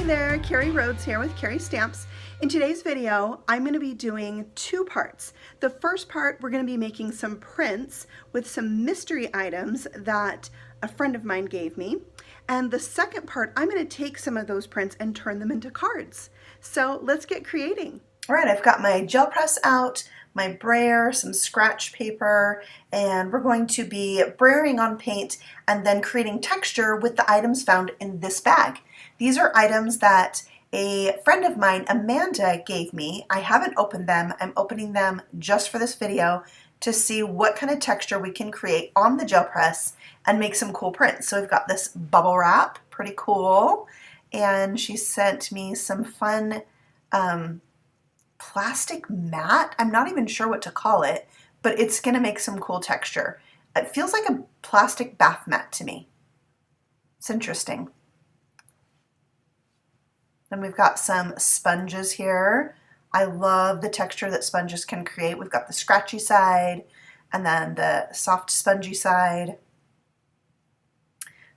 Hey there, Carrie Rhoades here with Carrie Stamps. In today's video, I'm going to be doing two parts. The first part, we're going to be making some prints with some mystery items that a friend of mine gave me. And the second part, I'm going to take some of those prints and turn them into cards. So let's get creating. All right, I've got my gel press out, my brayer, some scratch paper, and we're going to be brayering on paint and then creating texture with the items found in this bag. These are items that a friend of mine, Amanda, gave me. I haven't opened them. I'm opening them just for this video to see what kind of texture we can create on the gel press and make some cool prints. So we've got this bubble wrap, pretty cool, and she sent me some fun plastic mat. I'm not even sure what to call it, but it's gonna make some cool texture. It feels like a plastic bath mat to me. It's interesting. Then we've got some sponges here. I love the texture that sponges can create. We've got the scratchy side and then the soft spongy side.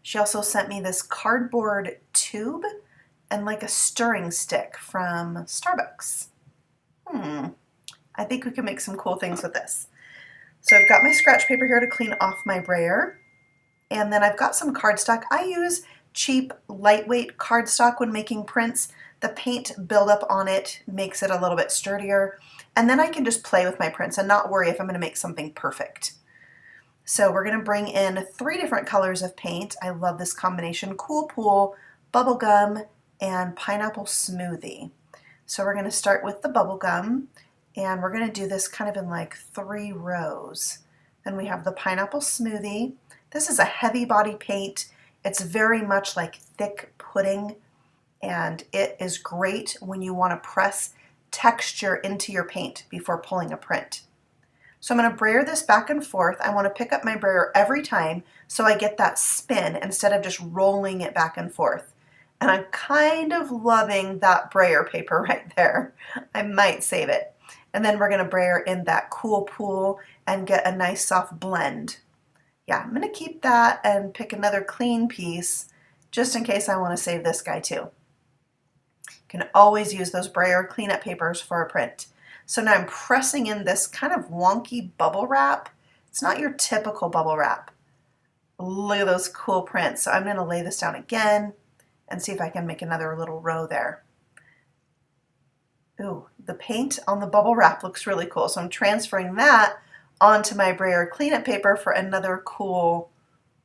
She also sent me this cardboard tube and like a stirring stick from Starbucks. I think we can make some cool things with this. So I've got my scratch paper here to clean off my brayer. And then I've got some cardstock. I use cheap, lightweight cardstock when making prints. The paint buildup on it makes it a little bit sturdier. And then I can just play with my prints and not worry if I'm going to make something perfect. So we're going to bring in 3 different colors of paint. I love this combination: Cool Pool, Bubblegum, and Pineapple Smoothie. So we're going to start with the bubblegum, and we're going to do this kind of in like 3 rows. Then we have the Pineapple Smoothie. This is a heavy body paint. It's very much like thick pudding, and it is great when you want to press texture into your paint before pulling a print. So I'm going to brayer this back and forth. I want to pick up my brayer every time so I get that spin instead of just rolling it back and forth. And I'm kind of loving that brayer paper right there. I might save it. And then we're going to brayer in that Cool Pool and get a nice soft blend. Yeah, I'm going to keep that and pick another clean piece just in case I want to save this guy too. You can always use those brayer cleanup papers for a print. So now I'm pressing in this kind of wonky bubble wrap. It's not your typical bubble wrap. Look at those cool prints. So I'm going to lay this down again and see if I can make another little row there. Ooh, the paint on the bubble wrap looks really cool. So I'm transferring that onto my brayer cleanup paper for another cool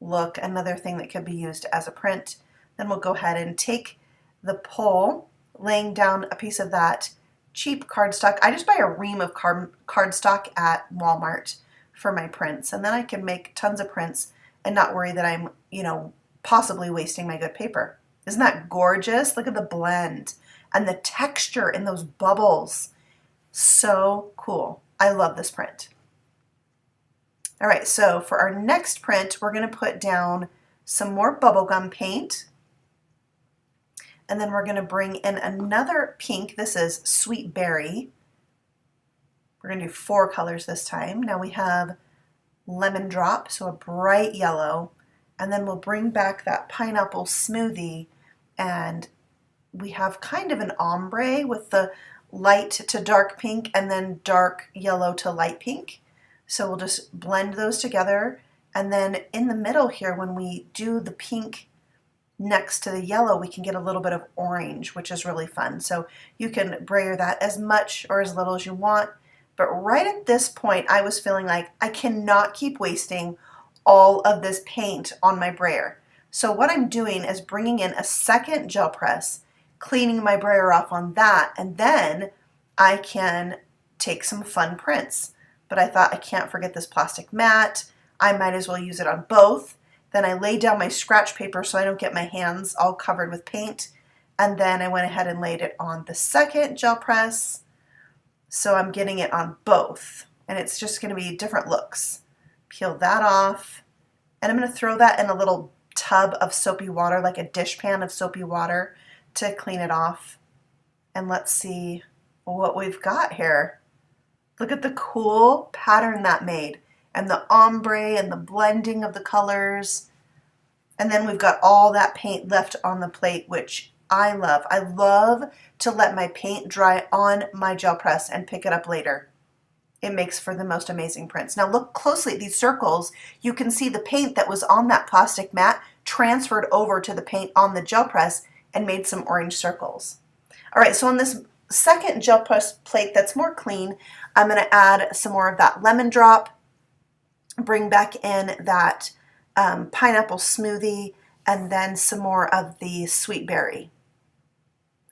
look, another thing that could be used as a print. Then we'll go ahead and take the pole, laying down a piece of that cheap cardstock. I just buy a ream of cardstock at Walmart for my prints, and then I can make tons of prints and not worry that I'm, possibly wasting my good paper. Isn't that gorgeous? Look at the blend and the texture in those bubbles. So cool. I love this print. All right, so for our next print, we're going to put down some more bubblegum paint. And then we're going to bring in another pink. This is Sweet Berry. We're going to do 4 colors this time. Now we have Lemon Drop, so a bright yellow. And then we'll bring back that Pineapple Smoothie, and we have kind of an ombre with the light to dark pink and then dark yellow to light pink. So we'll just blend those together. And then in the middle here, when we do the pink next to the yellow, we can get a little bit of orange, which is really fun. So you can brayer that as much or as little as you want. But right at this point, I was feeling like I cannot keep wasting all of this paint on my brayer. So what I'm doing is bringing in a second gel press, cleaning my brayer off on that, and then I can take some fun prints. But I thought, I can't forget this plastic mat. I might as well use it on both. Then I laid down my scratch paper so I don't get my hands all covered with paint. And then I went ahead and laid it on the second gel press. So I'm getting it on both. And it's just going to be different looks. Peel that off. And I'm going to throw that in a little tub of soapy water, like a dishpan of soapy water, to clean it off. And let's see what we've got here. Look at the cool pattern that made, and the ombre and the blending of the colors. And then we've got all that paint left on the plate, which I love. I love to let my paint dry on my gel press and pick it up later. It makes for the most amazing prints. Now look closely at these circles. You can see the paint that was on that plastic mat transferred over to the paint on the gel press and made some orange circles. All right, so on this second gel press plate that's more clean, I'm going to add some more of that lemon drop, bring back in that pineapple smoothie, and then some more of the sweet berry.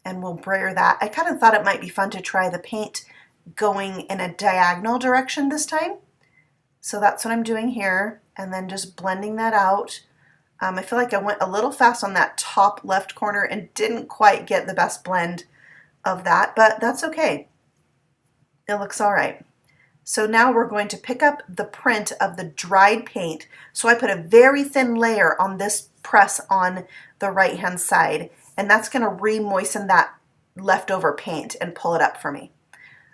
And we'll brayer that. I kind of thought it might be fun to try the paint going in a diagonal direction this time. So that's what I'm doing here, and then just blending that out. I feel like I went a little fast on that top left corner and didn't quite get the best blend of that, but that's okay. It looks all right. So now we're going to pick up the print of the dried paint. So I put a very thin layer on this press on the right hand side, and that's going to re-moisten that leftover paint and pull it up for me.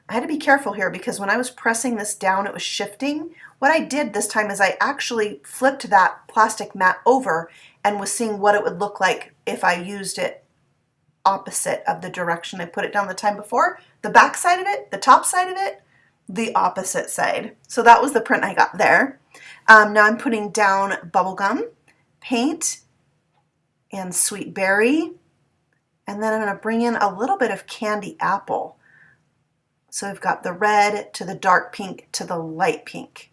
I had to be careful here because when I was pressing this down, it was shifting. What I did this time is I actually flipped that plastic mat over and was seeing what it would look like if I used it opposite of the direction I put it down the time before. The back side of it, the top side of it, the opposite side. So that was the print I got there. Now I'm putting down bubblegum, paint, and sweet berry. And then I'm going to bring in a little bit of candy apple. So I've got the red to the dark pink to the light pink.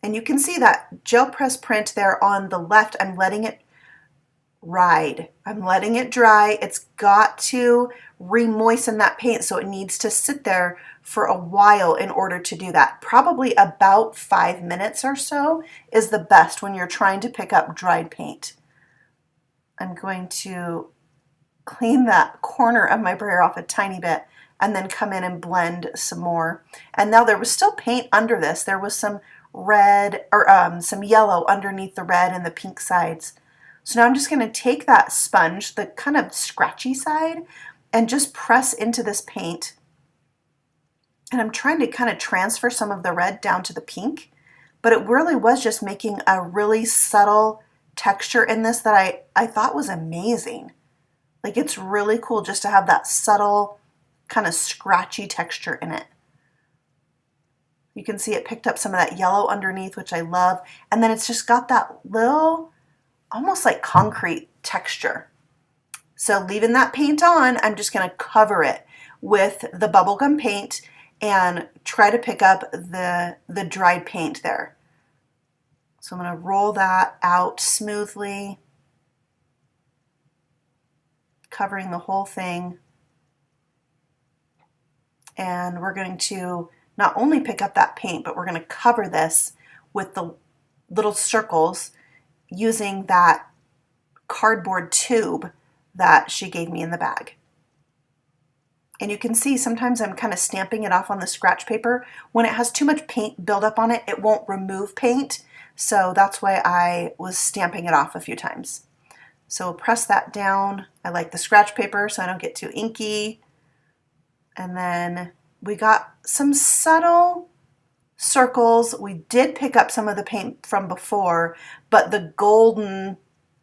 And you can see that gel press print there on the left. I'm letting it ride. I'm letting it dry. It's got to re-moisten that paint, so it needs to sit there for a while in order to do that. Probably about 5 minutes or so is the best when you're trying to pick up dried paint. I'm going to clean that corner of my brayer off a tiny bit and then come in and blend some more. And now there was still paint under this. There was some red or some yellow underneath the red and the pink sides. So now I'm just going to take that sponge, the kind of scratchy side, and just press into this paint. And I'm trying to kind of transfer some of the red down to the pink, but it really was just making a really subtle texture in this that I thought was amazing. Like, it's really cool just to have that subtle kind of scratchy texture in it. You can see it picked up some of that yellow underneath, which I love. And then it's just got that little, almost like concrete texture. So leaving that paint on, I'm just going to cover it with the bubblegum paint and try to pick up the dried paint there. So I'm going to roll that out smoothly, covering the whole thing. And we're going to not only pick up that paint, but we're going to cover this with the little circles using that cardboard tube that she gave me in the bag. And you can see sometimes I'm kind of stamping it off on the scratch paper. When it has too much paint buildup on it, it won't remove paint. So that's why I was stamping it off a few times. So press that down. I like the scratch paper so I don't get too inky. And then we got some subtle circles. We did pick up some of the paint from before, but the golden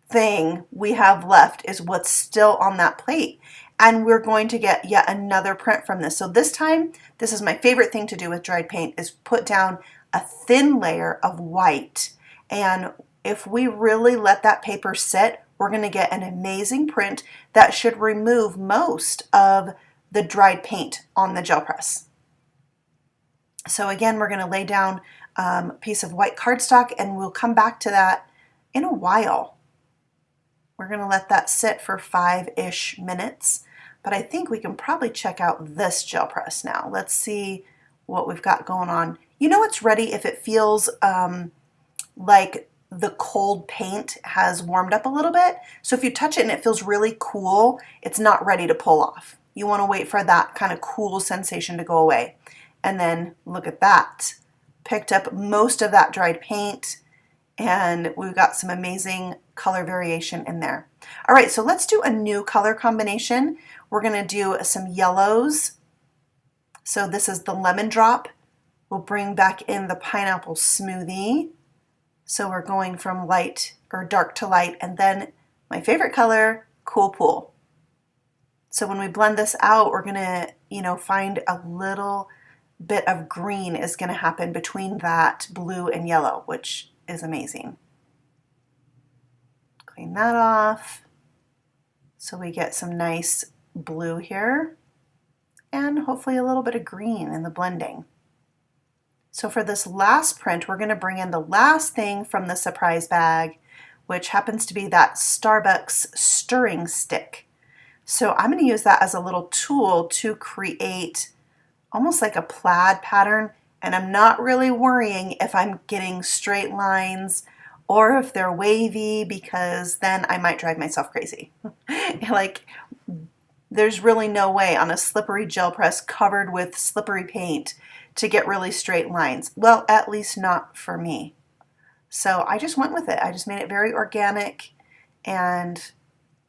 thing we have left is what's still on that plate. And we're going to get yet another print from this. So this time, this is my favorite thing to do with dried paint, is put down a thin layer of white. And if we really let that paper sit, we're going to get an amazing print that should remove most of the dried paint on the gel press. So again, we're going to lay down a piece of white cardstock, and we'll come back to that in a while. We're going to let that sit for 5-ish minutes, but I think we can probably check out this gel press now. Let's see what we've got going on. You know it's ready if it feels like the cold paint has warmed up a little bit. So if you touch it and it feels really cool, it's not ready to pull off. You want to wait for that kind of cool sensation to go away. And then look at that. Picked up most of that dried paint, and we've got some amazing color variation in there. All right, so let's do a new color combination. We're going to do some yellows. So this is the lemon drop. We'll bring back in the pineapple smoothie. So we're going from light or dark to light, and then my favorite color, Cool Pool. So when we blend this out, we're gonna, find a little bit of green is gonna happen between that blue and yellow, which is amazing. Clean that off. So we get some nice blue here and hopefully a little bit of green in the blending. So for this last print, we're gonna bring in the last thing from the surprise bag, which happens to be that Starbucks stirring stick. So I'm gonna use that as a little tool to create almost like a plaid pattern, and I'm not really worrying if I'm getting straight lines or if they're wavy, because then I might drive myself crazy. Like, there's really no way on a slippery gel press covered with slippery paint to get really straight lines. Well, at least not for me. So I just went with it. I just made it very organic, and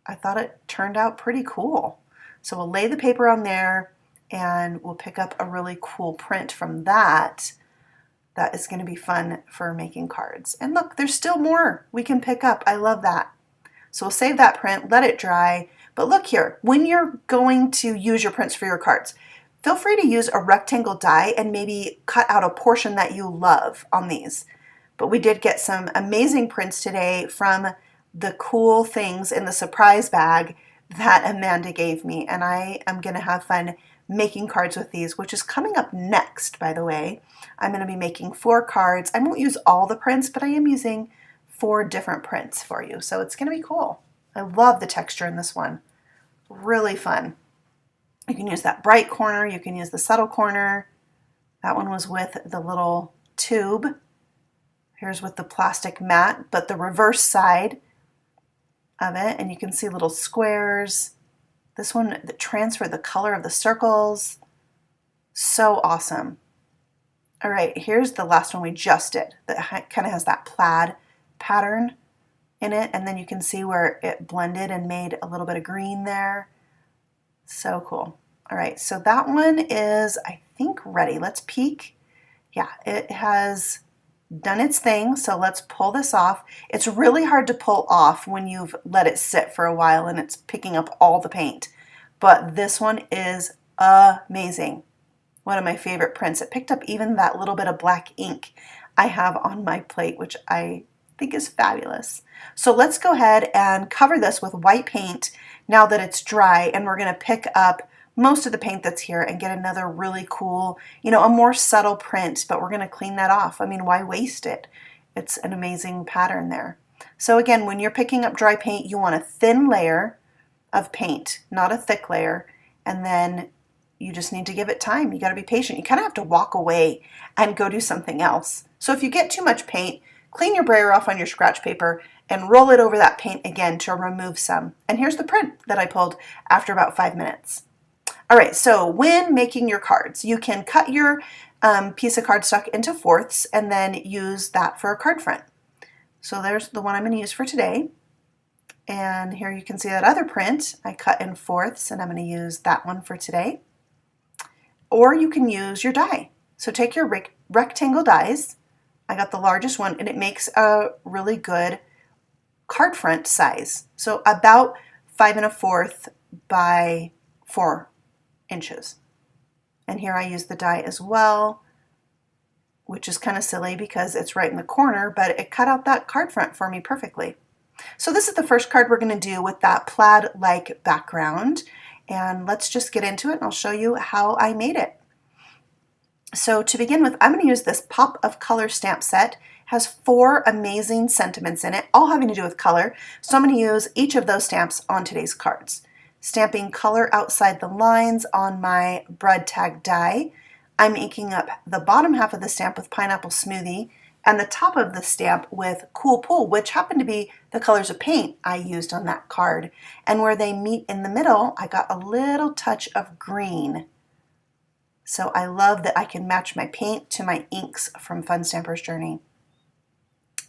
I thought it turned out pretty cool. So we'll lay the paper on there and we'll pick up a really cool print from that. That is going to be fun for making cards. And look, there's still more we can pick up. I love that. So we'll save that print, let it dry. But look here, when you're going to use your prints for your cards, feel free to use a rectangle die and maybe cut out a portion that you love on these. But we did get some amazing prints today from the cool things in the surprise bag that Amanda gave me, and I am going to have fun making cards with these, which is coming up next, by the way. I'm going to be making 4 cards. I won't use all the prints, but I am using 4 different prints for you, so it's going to be cool. I love the texture in this one. Really fun. You can use that bright corner, you can use the subtle corner. That one was with the little tube. Here's with the plastic mat, but the reverse side of it, and you can see little squares. This one that transferred the color of the circles. So awesome. All right, here's the last one we just did that kind of has that plaid pattern in it, and then you can see where it blended and made a little bit of green there. So cool. All right, so that one is, I think, ready. Let's peek. Yeah, it has done its thing, so let's pull this off. It's really hard to pull off when you've let it sit for a while and it's picking up all the paint. But this one is amazing. One of my favorite prints. It picked up even that little bit of black ink I have on my plate, which I think is fabulous. So let's go ahead and cover this with white paint now that it's dry, and we're going to pick up most of the paint that's here and get another really cool, a more subtle print, but we're going to clean that off. I mean, why waste it? It's an amazing pattern there. So again, when you're picking up dry paint, you want a thin layer of paint, not a thick layer, and then you just need to give it time. You got to be patient. You kind of have to walk away and go do something else. So if you get too much paint, clean your brayer off on your scratch paper and roll it over that paint again to remove some. And here's the print that I pulled after about 5 minutes. All right, so when making your cards, you can cut your piece of cardstock into fourths and then use that for a card front. So there's the one I'm going to use for today. And here you can see that other print I cut in fourths, and I'm going to use that one for today. Or you can use your die. So take your rectangle dies. I got the largest one, and it makes a really good card front size. So about 5 1/4 by 4 inches. And here I use the die as well, which is kind of silly because it's right in the corner, but it cut out that card front for me perfectly. So this is the first card we're going to do with that plaid-like background, and let's just get into it and I'll show you how I made it. So to begin with, I'm going to use this Pop of Color stamp set. It has 4 amazing sentiments in it, all having to do with color. So I'm going to use each of those stamps on today's cards. Stamping color outside the lines on my brud tag die. I'm inking up the bottom half of the stamp with Pineapple Smoothie and the top of the stamp with Cool Pool, which happened to be the colors of paint I used on that card. And where they meet in the middle, I got a little touch of green. So I love that I can match my paint to my inks from Fun Stamper's Journey.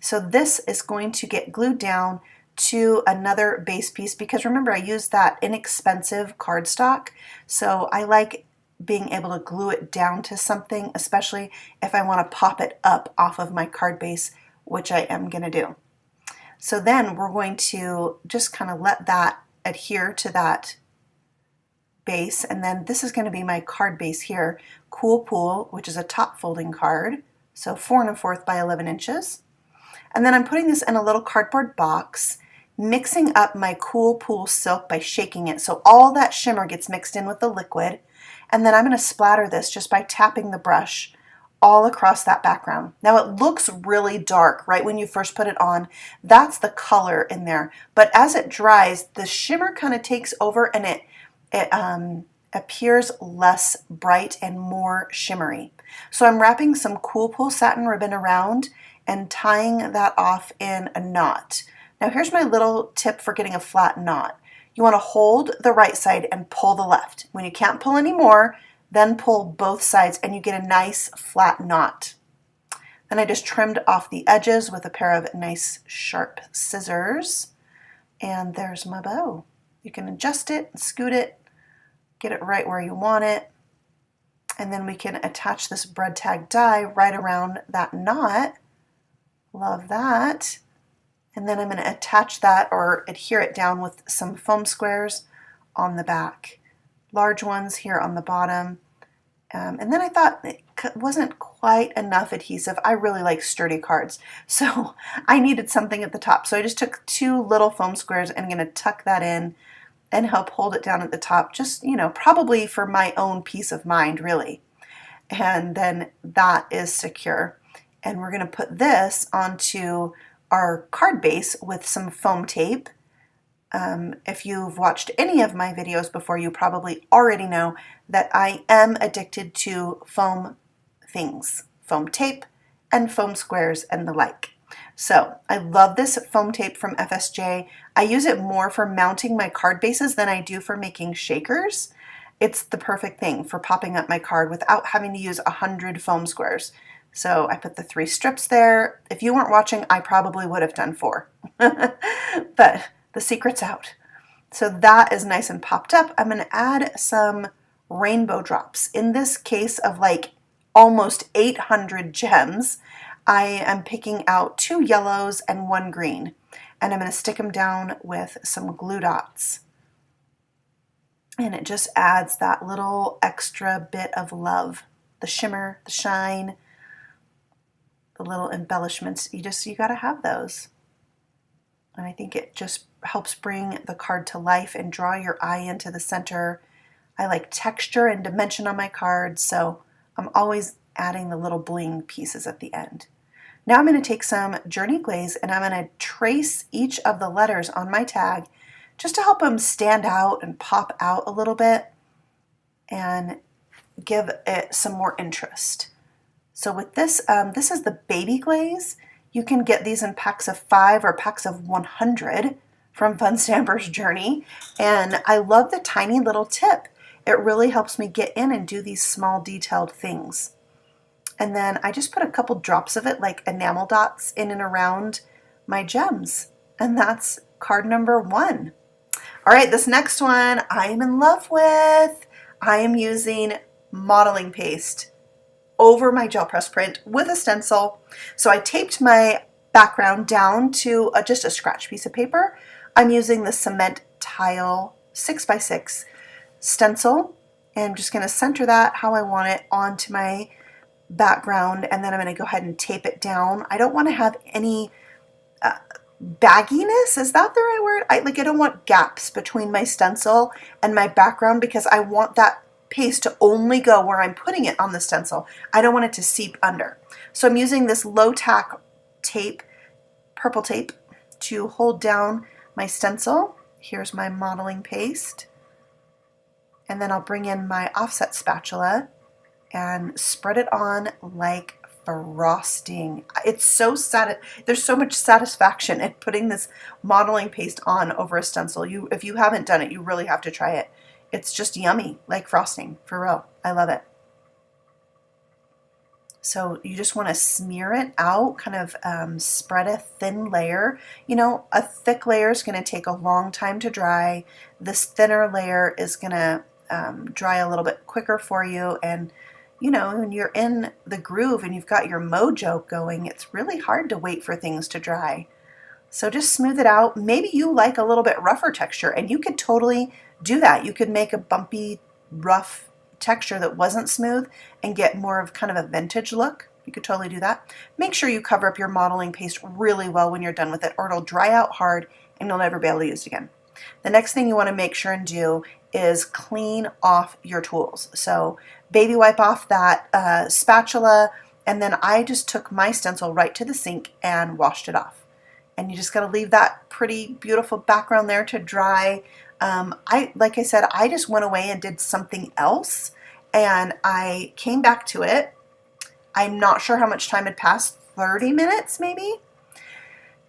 So this is going to get glued down to another base piece because remember I used that inexpensive cardstock, so I like being able to glue it down to something, especially if I want to pop it up off of my card base, which I am going to do. So then we're going to just kind of let that adhere to that base. And then this is going to be my card base here, Cool Pool, which is a top folding card, so 4 1/4 by 11 inches. And then I'm putting this in a little cardboard box, mixing up my Cool Pool silk by shaking it, so all that shimmer gets mixed in with the liquid. And then I'm going to splatter this just by tapping the brush all across that background. Now it looks really dark right when you first put it on. That's the color in there. But as it dries, the shimmer kind of takes over and it appears less bright and more shimmery. So I'm wrapping some Cool Pool satin ribbon around and tying that off in a knot. Now here's my little tip for getting a flat knot. You want to hold the right side and pull the left. When you can't pull anymore, then pull both sides and you get a nice flat knot. Then I just trimmed off the edges with a pair of nice sharp scissors. And there's my bow. You can adjust it, scoot it, get it right where you want it. And then we can attach this bread tag die right around that knot. Love that. And then I'm going to attach that or adhere it down with some foam squares on the back. Large ones here on the bottom. And then I thought it wasn't quite enough adhesive. I really like sturdy cards, so I needed something at the top. So I just took 2 little foam squares and I'm going to tuck that in and help hold it down at the top, just, you know, probably for my own peace of mind, really. And then that is secure. And we're going to put this onto our card base with some foam tape. If you've watched any of my videos before, you probably already know that I am addicted to foam things, foam tape and foam squares and the like. So I love this foam tape from FSJ. I use it more for mounting my card bases than I do for making shakers. It's the perfect thing for popping up my card without having to use 100 foam squares. So I put the 3 strips there. If you weren't watching, I probably would have done 4. But the secret's out. So that is nice and popped up. I'm going to add some rainbow drops. In this case of like almost 800 gems, I am picking out 2 yellows and 1 green. And I'm going to stick them down with some glue dots. And it just adds that little extra bit of love. The shimmer, the shine, the little embellishments. You got to have those. And I think it just helps bring the card to life and draw your eye into the center. I like texture and dimension on my cards, so I'm always adding the little bling pieces at the end. Now I'm going to take some Journey Glaze and I'm going to trace each of the letters on my tag just to help them stand out and pop out a little bit and give it some more interest. So with this, this is the baby glaze. You can get these in packs of 5 or packs of 100 from Fun Stampers Journey. And I love the tiny little tip. It really helps me get in and do these small detailed things. And then I just put a couple drops of it, like enamel dots, in and around my gems. And that's card number 1. All right, this next one I am in love with. I am using modeling paste over my gel press print with a stencil. So I taped my background down to just a scratch piece of paper. I'm using the cement tile 6x6 stencil and I'm just going to center that how I want it onto my background, and then I'm going to go ahead and tape it down. I don't want to have any bagginess, is that the right word? I don't want gaps between my stencil and my background because I want that paste to only go where I'm putting it on the stencil. I don't want it to seep under. So I'm using this low tack tape, purple tape, to hold down my stencil. Here's my modeling paste. And then I'll bring in my offset spatula and spread it on like frosting. It's so there's so much satisfaction in putting this modeling paste on over a stencil. If you haven't done it, you really have to try it. It's just yummy, like frosting, for real. I love it. So you just want to smear it out, kind of spread a thin layer. You know, a thick layer is going to take a long time to dry. This thinner layer is going to dry a little bit quicker for you. And you know, when you're in the groove and you've got your mojo going, it's really hard to wait for things to dry. So just smooth it out. Maybe you like a little bit rougher texture, and you could totally do that. You could make a bumpy, rough texture that wasn't smooth and get more of kind of a vintage look. You could totally do that. Make sure you cover up your modeling paste really well when you're done with it, or it'll dry out hard and you'll never be able to use it again. The next thing you want to make sure and do is clean off your tools. So baby wipe off that spatula, and then I just took my stencil right to the sink and washed it off. And you just got to leave that pretty beautiful background there to dry. Like I said, I just went away and did something else, and I came back to it. I'm not sure how much time had passed, 30 minutes maybe?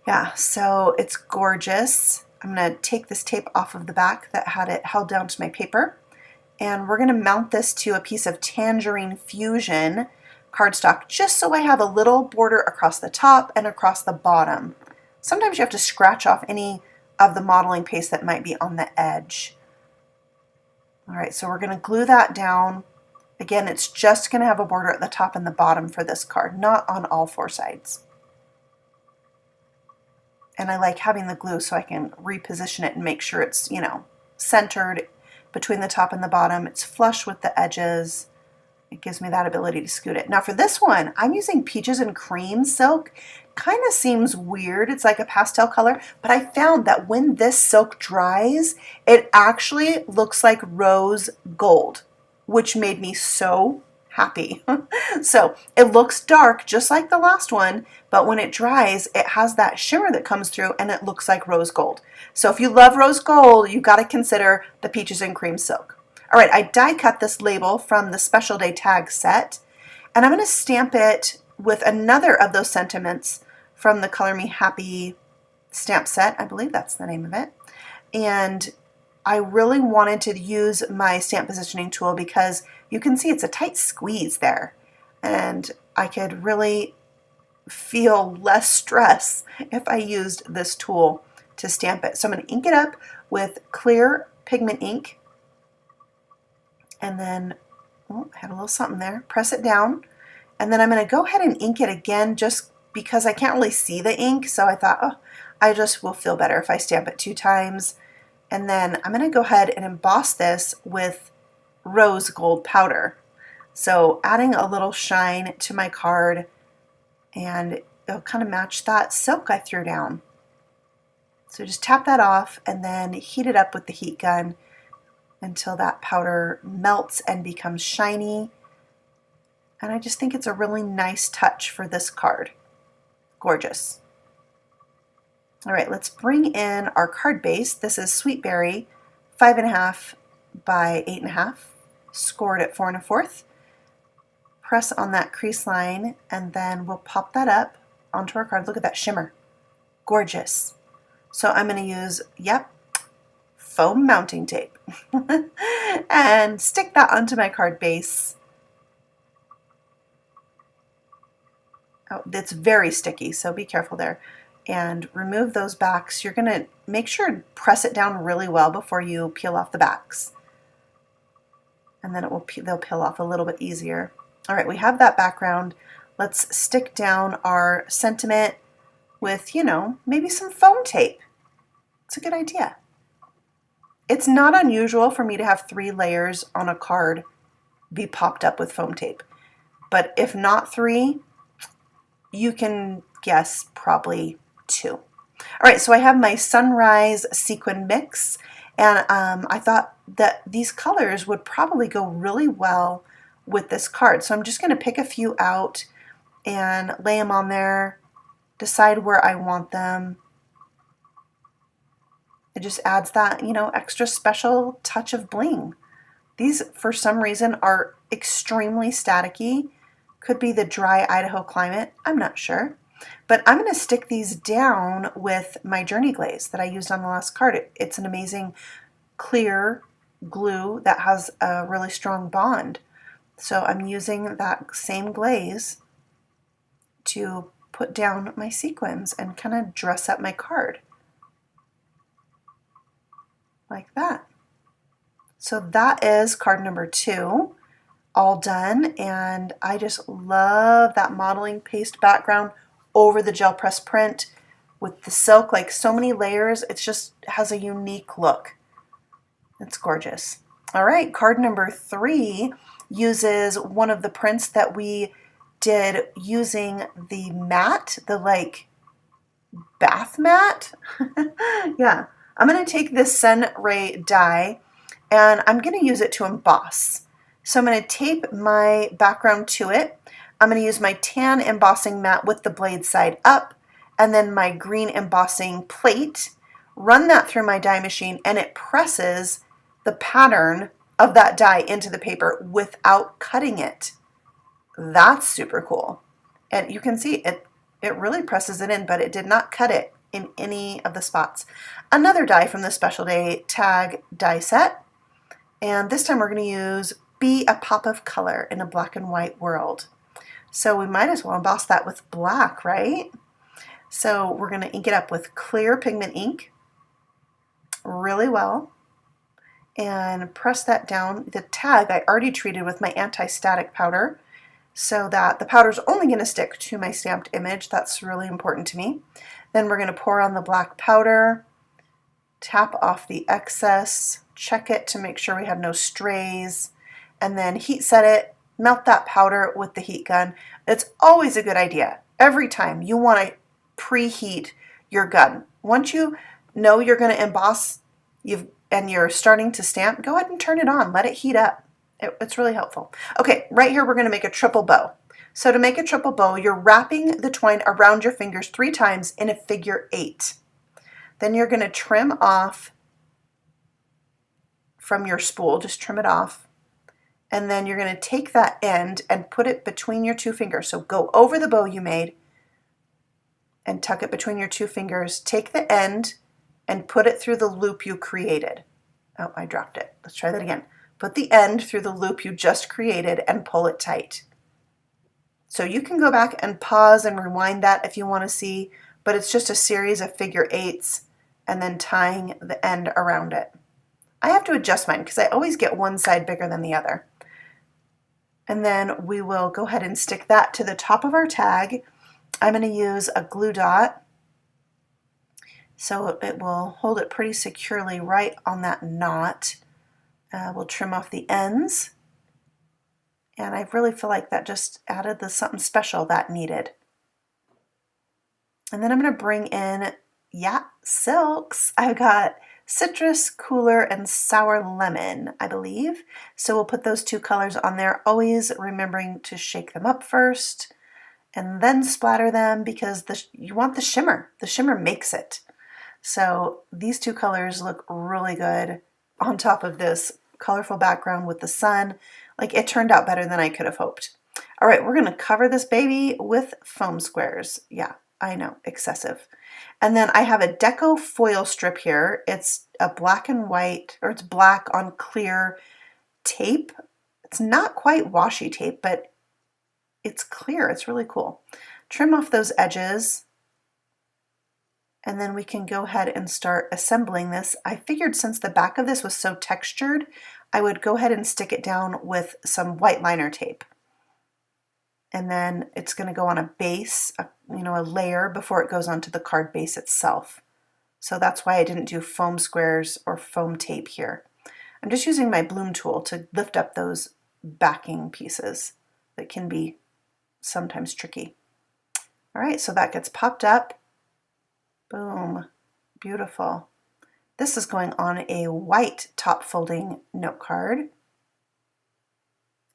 Yeah, so it's gorgeous. I'm going to take this tape off of the back that had it held down to my paper, and we're going to mount this to a piece of Tangerine Fusion cardstock just so I have a little border across the top and across the bottom. Sometimes you have to scratch off any of the modeling paste that might be on the edge. All right, so we're going to glue that down. Again, it's just going to have a border at the top and the bottom for this card, not on all four sides. And I like having the glue so I can reposition it and make sure it's, you know, centered between the top and the bottom. It's flush with the edges. It gives me that ability to scoot it. Now for this one, I'm using Peaches and Cream silk. Kind of seems weird. It's like a pastel color, but I found that when this silk dries, it actually looks like rose gold, which made me so happy. So it looks dark just like the last one, but when it dries, it has that shimmer that comes through and it looks like rose gold. So if you love rose gold, you got to consider the Peaches and Cream silk. All right, I die cut this label from the Special Day tag set, and I'm going to stamp it with another of those sentiments from the Color Me Happy stamp set. I believe that's the name of it. And I really wanted to use my stamp positioning tool because you can see it's a tight squeeze there, and I could really feel less stress if I used this tool to stamp it. So I'm going to ink it up with clear pigment ink, and then, oh, I had a little something there, press it down, and then I'm going to go ahead and ink it again just because I can't really see the ink, so I thought, oh, I just will feel better if I stamp it 2 times. And then I'm going to go ahead and emboss this with rose gold powder. So adding a little shine to my card, and it'll kind of match that silk I threw down. So just tap that off and then heat it up with the heat gun until that powder melts and becomes shiny. And I just think it's a really nice touch for this card. Gorgeous. All right, let's bring in our card base. This is Sweet Berry, 5.5 by 8.5, scored at 4 1/4. Press on that crease line, and then we'll pop that up onto our card. Look at that shimmer. Gorgeous. So I'm going to use, yep, foam mounting tape and stick that onto my card base. Oh, it's very sticky, so be careful there. And remove those backs. You're going to make sure and press it down really well before you peel off the backs. And then they'll peel off a little bit easier. All right, we have that background. Let's stick down our sentiment with, you know, maybe some foam tape. It's a good idea. It's not unusual for me to have 3 layers on a card be popped up with foam tape. But if not 3, you can guess probably 2. All right, so I have my Sunrise Sequin Mix, and I thought that these colors would probably go really well with this card. So I'm just going to pick a few out and lay them on there, decide where I want them. It just adds that, you know, extra special touch of bling. These, for some reason, are extremely staticky. Could be the dry Idaho climate, I'm not sure. But I'm going to stick these down with my Journey Glaze that I used on the last card. It's an amazing clear glue that has a really strong bond. So I'm using that same glaze to put down my sequins and kind of dress up my card. Like that. So that is card number 2. All done, and I just love that modeling paste background over the gel press print. with the silk, like so many layers. It just has a unique look. It's gorgeous. All right, card number 3 uses one of the prints that we did using the mat, the like bath mat. Yeah, I'm going to take this Sun Ray die and I'm going to use it to emboss. So I'm going to tape my background to it. I'm going to use my tan embossing mat with the blade side up and then my green embossing plate, run that through my die machine, and it presses the pattern of that die into the paper without cutting it. That's super cool. And you can see it really presses it in, but it did not cut it in any of the spots. Another die from the Special Day tag die set. And this time we're going to use Be a Pop of Color in a Black and White World. So we might as well emboss that with black, right? So we're going to ink it up with clear pigment ink really well and press that down. The tag I already treated with my anti-static powder so that the powder is only going to stick to my stamped image. That's really important to me. Then we're going to pour on the black powder, tap off the excess, check it to make sure we have no strays, and then heat set it, melt that powder with the heat gun. It's always a good idea. Every time you want to preheat your gun. Once you know you're going to emboss and you're starting to stamp, go ahead and turn it on. Let it heat up. It's really helpful. Okay, right here we're going to make a triple bow. So to make a triple bow, you're wrapping the twine around your fingers 3 times in a figure 8. Then you're going to trim off from your spool, just trim it off. And then you're going to take that end and put it between your 2 fingers. So go over the bow you made and tuck it between your 2 fingers. Take the end and put it through the loop you created. Oh, I dropped it. Let's try that again. Put the end through the loop you just created and pull it tight. So you can go back and pause and rewind that if you want to see, but it's just a series of figure 8s and then tying the end around it. I have to adjust mine because I always get one side bigger than the other. And then we will go ahead and stick that to the top of our tag. I'm going to use a glue dot so it will hold it pretty securely right on that knot. We'll trim off the ends. And I really feel like that just added the something special that needed. And then I'm going to bring in, silks. I've got citrus, cooler, and sour lemon, I believe. So we'll put those 2 colors on there, always remembering to shake them up first and then splatter them because you want the shimmer. The shimmer makes it. So these 2 colors look really good on top of this colorful background with the sun. Like, it turned out better than I could have hoped. All right, we're going to cover this baby with foam squares. Yeah, I know, excessive. And then I have a deco foil strip here. It's a black and white, or it's black on clear tape. It's not quite washi tape, but it's clear. It's really cool. Trim off those edges. And then we can go ahead and start assembling this. I figured since the back of this was so textured, I would go ahead and stick it down with some white liner tape. And then it's going to go on a base, a layer before it goes onto the card base itself. So that's why I didn't do foam squares or foam tape here. I'm just using my bloom tool to lift up those backing pieces that can be sometimes tricky. All right, so that gets popped up. Boom, beautiful. This is going on a white top folding note card.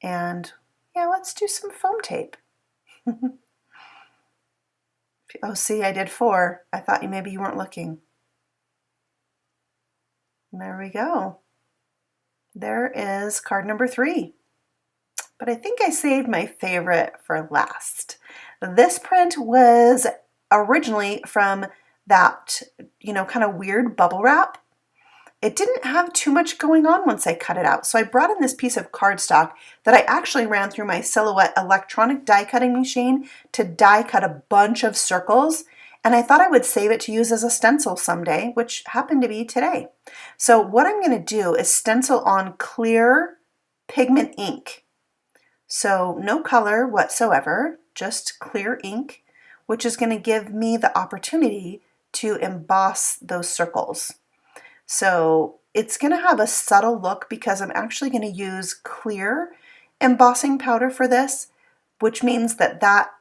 And yeah, let's do some foam tape. Oh, see, I did 4. I thought maybe you weren't looking. There we go. There is card number 3. But I think I saved my favorite for last. This print was originally from that, kind of weird bubble wrap. It didn't have too much going on once I cut it out. So I brought in this piece of cardstock that I actually ran through my Silhouette electronic die cutting machine to die cut a bunch of circles. And I thought I would save it to use as a stencil someday, which happened to be today. So what I'm going to do is stencil on clear pigment ink. So no color whatsoever, just clear ink, which is going to give me the opportunity to emboss those circles. So it's going to have a subtle look because I'm actually going to use clear embossing powder for this, which means that that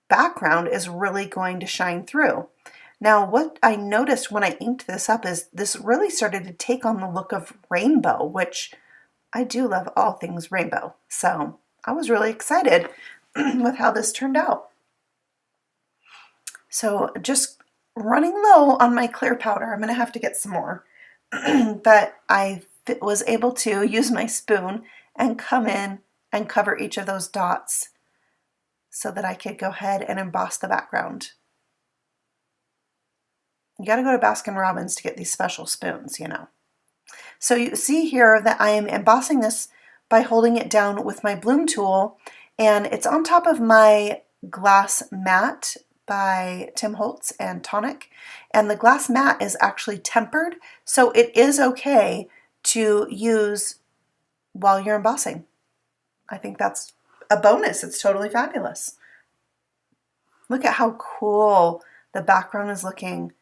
background is really going to shine through. Now, what I noticed when I inked this up is this really started to take on the look of rainbow, which I do love all things rainbow. So I was really excited with how this turned out. So just running low on my clear powder. I'm going to have to get some more. But I was able to use my spoon and come in and cover each of those dots so that I could go ahead and emboss the background. You got to go to Baskin-Robbins to get these special spoons, you know. So you see here that I am embossing this by holding it down with my bloom tool, and it's on top of my glass mat by Tim Holtz and Tonic, and the glass mat is actually tempered, so it is okay to use while you're embossing. I think that's a bonus. It's totally fabulous. Look at how cool the background is looking.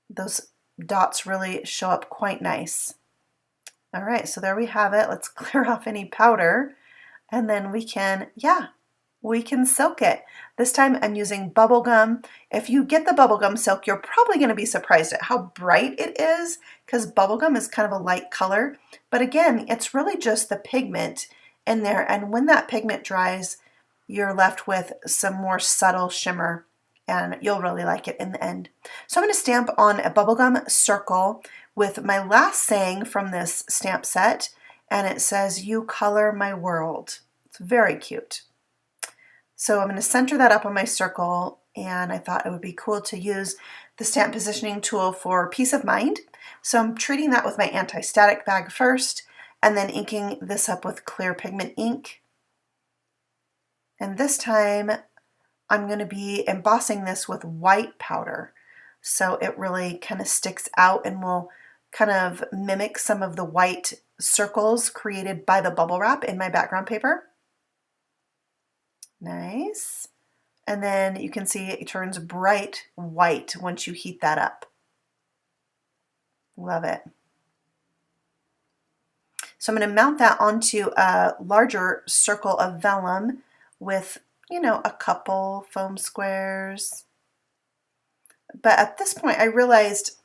Those dots really show up quite nice. All right, so there we have it. Let's clear off any powder, and then we can silk it. This time I'm using bubble gum. If you get the bubble gum silk, you're probably going to be surprised at how bright it is because bubble gum is kind of a light color. But again, it's really just the pigment in there, and when that pigment dries, you're left with some more subtle shimmer, and you'll really like it in the end. So I'm going to stamp on a bubblegum circle with my last saying from this stamp set, and it says, "You color my world." It's very cute. So I'm going to center that up on my circle, and I thought it would be cool to use the stamp positioning tool for peace of mind. So I'm treating that with my anti-static bag first, and then inking this up with clear pigment ink. And this time I'm going to be embossing this with white powder, so it really kind of sticks out and will kind of mimic some of the white circles created by the bubble wrap in my background paper. Nice. And then you can see it turns bright white once you heat that up. Love it. So I'm going to mount that onto a larger circle of vellum with, you know, a couple foam squares. But at this point I realized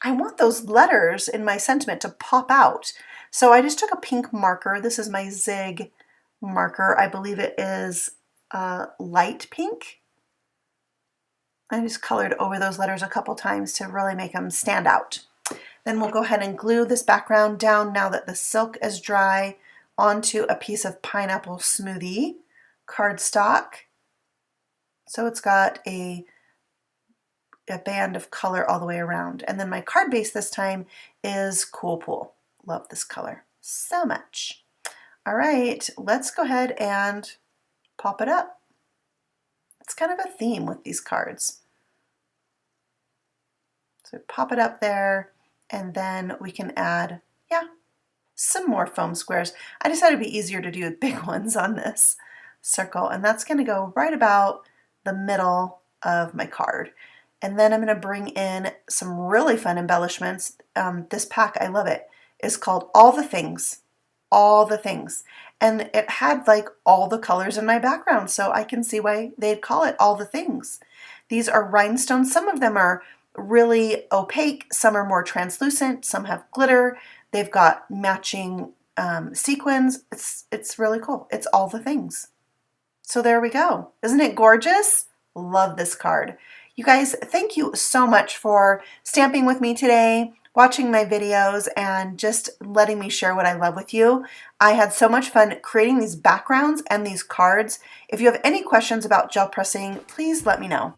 I want those letters in my sentiment to pop out. So I just took a pink marker. This is my Zig marker. I believe it is light pink. I just colored over those letters a couple times to really make them stand out. Then we'll go ahead and glue this background down now that the silk is dry onto a piece of pineapple smoothie cardstock. So it's got a band of color all the way around. And then my card base this time is Cool Pool. Love this color so much. All right, let's go ahead and pop it up. It's kind of a theme with these cards. So pop it up there, and then we can add, some more foam squares. I decided it'd be easier to do big ones on this circle, and that's going to go right about the middle of my card. And then I'm going to bring in some really fun embellishments. This pack, I love it, is called All the Things. All the Things. And it had like all the colors in my background, so I can see why they'd call it All the Things. These are rhinestones. Some of them are really opaque, some are more translucent, some have glitter. They've got matching sequins. It's really cool. It's All the Things. So there we go. Isn't it gorgeous? Love this card. You guys, thank you so much for stamping with me today, watching my videos, and just letting me share what I love with you. I had so much fun creating these backgrounds and these cards. If you have any questions about gel pressing, please let me know.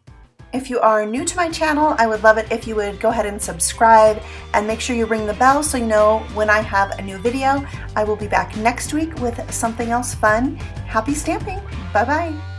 If you are new to my channel, I would love it if you would go ahead and subscribe and make sure you ring the bell so you know when I have a new video. I will be back next week with something else fun. Happy stamping. Bye-bye.